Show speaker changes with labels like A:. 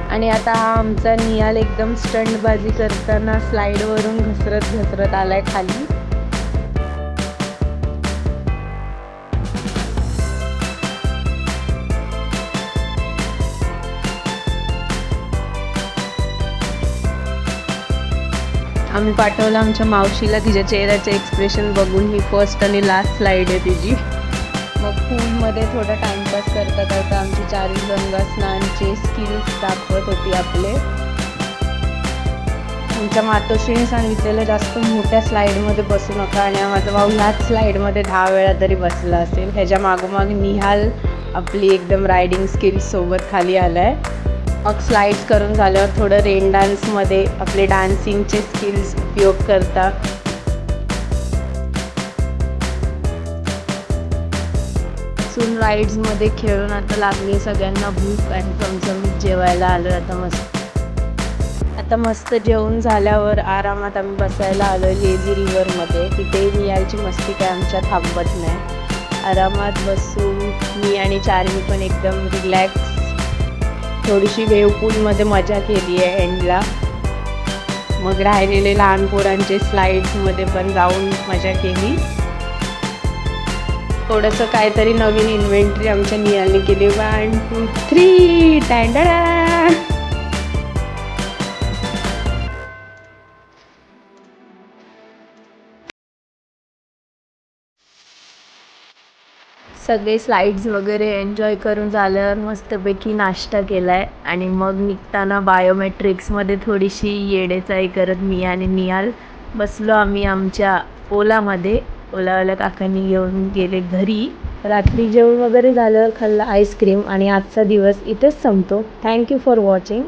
A: आणि आता हा आमचा निहाल एकदम स्टंटबाजी करताना स्लाईडवरून घसरत घसरत आलाय खाली. आम्ही पाठवलं आमच्या मावशीला, तिच्या चेहऱ्याचे एक्सप्रेशन बघून. ही फर्स्ट आणि लास्ट स्लाईड आहे तिची. मग पूलमध्ये थोडा टाइमपास करता करता आमची चारी गंगा स्नानचे स्किल्स दाखवत होती आपले. आमच्या मातोश्रीने सांगितलेलं जास्त मोठ्या स्लाईडमध्ये बसू नका, आणि माझा भाऊ ह्याच स्लाईडमध्ये 10 वेळा तरी बसला असेल. ह्याच्या मागोमाग निहाल आपली एकदम रायडिंग स्किल्स सोबत खाली आलाय. मग स्लाइड्स करून झाल्यावर थोडं रेन डान्समध्ये आपले डान्सिंगचे स्किल्स उपयोग करतात. सून राईड्समध्ये खेळून आता लागली सगळ्यांना भूक, आणि चमचमीत जेवायला आलो आता मस्त जेवून झाल्यावर आरामात आम्ही बसायला आलो लेझी रिव्हरमध्ये. तिथे निहालची मस्ती काय आमच्या थांबत नाही. आरामात बसून मी आणि चार्मी पण एकदम रिलॅक्स थोडीशी वेव पूलमध्ये मजा केली आहे एंडला. मग राहिलेले लहान पोरांचे स्लाईड्समध्ये पण जाऊन मजा केली. थोडंसं काहीतरी नवीन इन्व्हेंटरी आमच्या निहालने केली. 1 2 3 टँडडा. सगळे स्लाइड्स वगैरे एन्जॉय करून झाल्यावर मस्तपैकी नाश्ता केला आहे, आणि मग निघताना बायोमेट्रिक्समध्ये थोडीशी येडेचाई करत मी आणि निहाल बसलो आम्ही आमच्या ओलामध्ये. ओलावाल्या काकांनी घेऊन गेले घरी. रात्री जेवण वगैरे झाल्यावर खाल्लं आईस्क्रीम, आणि आजचा दिवस इथेच संपतो. Thank you for watching.